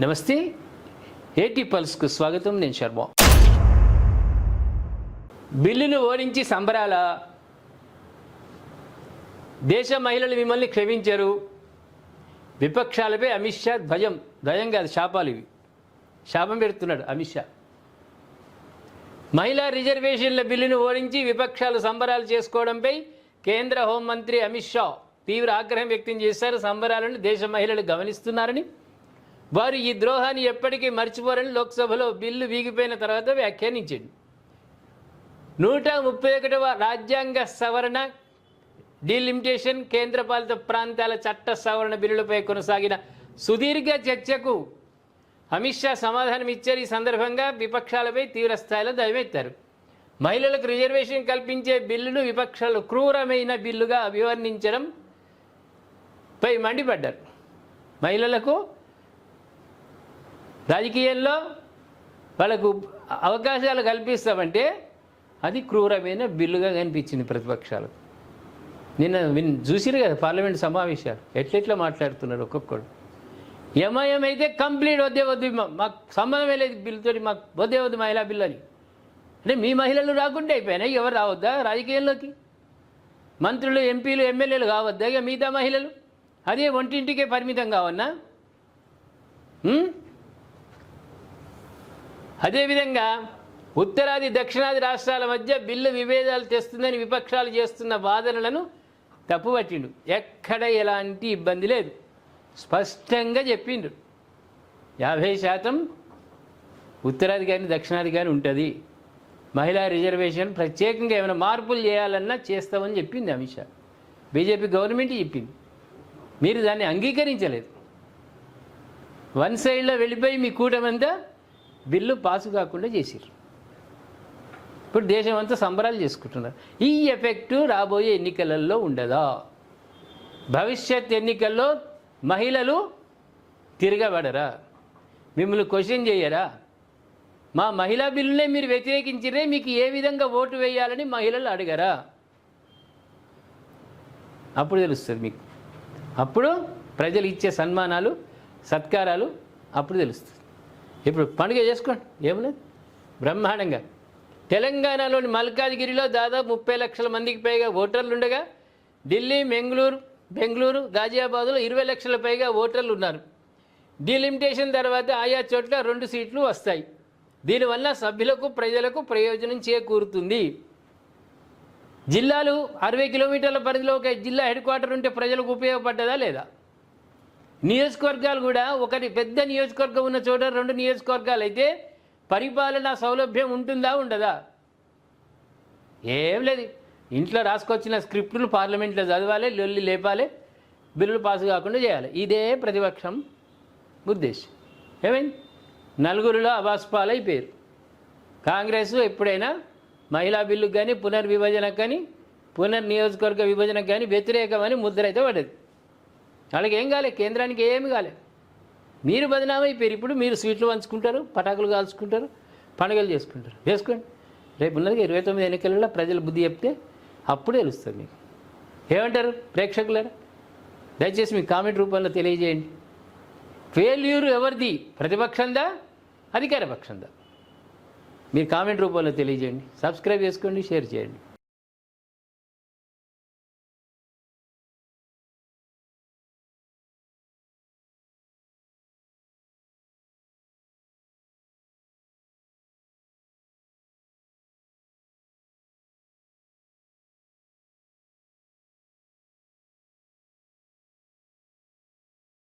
నమస్తే, ఏటీ పల్స్కు స్వాగతం. నేను శర్మ. బిల్లును ఓడించి సంబరాల. దేశ మహిళలు మిమ్మల్ని క్షమించరు. విపక్షాలపై అమిత్ షా ధ్వజం కాదు, శాపాలు ఇవి. శాపం పెడుతున్నాడు అమిత్ షా. మహిళా రిజర్వేషన్ల బిల్లును ఓడించి విపక్షాలు సంబరాలు చేసుకోవడంపై కేంద్ర హోంమంత్రి అమిత్ షా తీవ్ర ఆగ్రహం వ్యక్తం చేశారు. సంబరాలను దేశ మహిళలు గమనిస్తున్నారని, వారు ఈ ద్రోహాన్ని ఎప్పటికీ మర్చిపోరని లోక్సభలో బిల్లు వీగిపోయిన తర్వాత వ్యాఖ్యానించాడు. 131వ రాజ్యాంగ సవరణ, డీలిమిటేషన్, కేంద్రపాలిత ప్రాంతాల చట్ట సవరణ బిల్లులపై కొనసాగిన సుదీర్ఘ చర్చకు అమిత్ షా సమాధానం ఇచ్చారు. ఈ సందర్భంగా విపక్షాలపై తీవ్ర స్థాయిలో ధ్వజమెత్తారు. మహిళలకు రిజర్వేషన్ కల్పించే బిల్లును విపక్షాలు క్రూరమైన బిల్లుగా అభివర్ణించడంపై మండిపడ్డారు. మహిళలకు రాజకీయాల్లో వాళ్ళకు అవకాశాలు కల్పిస్తామంటే అది క్రూరమైన బిల్లుగా కనిపించింది ప్రతిపక్షాలు. నిన్న చూసిరు కదా పార్లమెంట్ సమావేశాలు, ఎట్లెట్లా మాట్లాడుతున్నారు ఒక్కొక్కడు. ఎంఐఎం అయితే కంప్లీట్ వద్దు, మాకు సంబంధమే లేదు బిల్లుతో, మాకు వద్దు మహిళా బిల్లు అని. అంటే మీ మహిళలు రాకుంటే అయిపోయినాయి, ఎవరు రావద్దా రాజకీయాల్లోకి? మంత్రులు, ఎంపీలు, ఎమ్మెల్యేలు కావద్దా ఇక మిగతా మహిళలు? అదే ఒంటింటికే పరిమితం కావన్నా? అదేవిధంగా ఉత్తరాది దక్షిణాది రాష్ట్రాల మధ్య బిల్లు విభేదాలు తెస్తుందని విపక్షాలు చేస్తున్న వాదనలను తప్పుపట్టిండు. ఎక్కడ ఎలాంటి ఇబ్బంది లేదు, స్పష్టంగా చెప్పిండు. 50% ఉత్తరాది కానీ దక్షిణాది కానీ ఉంటుంది. మహిళా రిజర్వేషన్ ప్రత్యేకంగా ఏమైనా మార్పులు చేయాలన్నా చేస్తామని చెప్పింది అమిత్ షా. బీజేపీ గవర్నమెంట్ చెప్పింది, మీరు దాన్ని అంగీకరించలేదు. వన్ సైడ్లో వెళ్ళిపోయి మీ కూటమంతా బిల్లు పాసు కాకుండా చేసిర్రు. ఇప్పుడు దేశం అంతా సంబరాలు చేసుకుంటున్నారు. ఈ ఎఫెక్టు రాబోయే ఎన్నికలలో ఉండదా? భవిష్యత్ ఎన్నికల్లో మహిళలు తిరగబడరా? మిమ్మల్ని క్వశ్చన్ చేయరా? మా మహిళా బిల్లునే మీరు వ్యతిరేకించిరే, మీకు ఏ విధంగా ఓటు వేయాలని మహిళలు అడగరా? అప్పుడు తెలుస్తుంది మీకు. అప్పుడు ప్రజలు ఇచ్చే సన్మానాలు, సత్కారాలు అప్పుడు తెలుస్తుంది. ఇప్పుడు పండుగ చేసుకోండి, ఏమలేదు, బ్రహ్మాండంగా. తెలంగాణలోని మల్కాజ్గిరిలో దాదాపు 30 లక్షల మందికి పైగా ఓటర్లు ఉండగా, ఢిల్లీ, బెంగళూరు, గాజియాబాద్లో 20 లక్షల పైగా ఓటర్లు ఉన్నారు. డీలిమిటేషన్ తర్వాత ఆయా చోట్ల 2 సీట్లు వస్తాయి. దీనివల్ల సభ్యులకు, ప్రజలకు ప్రయోజనం చేకూరుతుంది. జిల్లాలు 60 కిలోమీటర్ల పరిధిలో ఒక జిల్లా హెడ్ క్వార్టర్ ఉంటే ప్రజలకు ఉపయోగపడ్డదా లేదా? నియోజకవర్గాలు కూడా, ఒకటి పెద్ద నియోజకవర్గం ఉన్న చోట 2 నియోజకవర్గాలు అయితే పరిపాలనా సౌలభ్యం ఉంటుందా ఉండదా? ఏం లేదు. ఇంట్లో రాసుకొచ్చిన స్క్రిప్టులు పార్లమెంట్లో చదవాలి, లొల్లి లేపాలి, బిల్లులు పాసు కాకుండా చేయాలి. ఇదే ప్రతిపక్షం ఉద్దేశం. ఏమైంది? నలుగురిలో అబాస్పాలైపోయారు. కాంగ్రెస్ ఎప్పుడైనా మహిళా బిల్లుకు కానీ, పునర్విభజనకు కానీ, పునర్నియోజకవర్గ విభజనకు కానీ వ్యతిరేకమని ముద్ర అయితే పడ్డది. వాళ్ళకి ఏం కాలే, కేంద్రానికి ఏమి కాలే. మీరు బదనామైపోయారు. ఇప్పుడు మీరు స్వీట్లు పంచుకుంటారు, పటాకులు కాల్చుకుంటారు, పండుగలు చేసుకుంటారు. చేసుకోండి. రేపు ఉన్నది 29 ఎన్నికలలో ప్రజల బుద్ధి చెప్తే అప్పుడే తెలుస్తుంది మీకు. ఏమంటారు ప్రేక్షకులారా? దయచేసి మీ కామెంట్ రూపంలో తెలియజేయండి. ఫెయిల్యూర్ ఎవరిది? ప్రతిపక్షందా, అధికార పక్షందా? మీరు కామెంట్ రూపంలో తెలియజేయండి. సబ్స్క్రైబ్ చేసుకోండి, షేర్ చేయండి.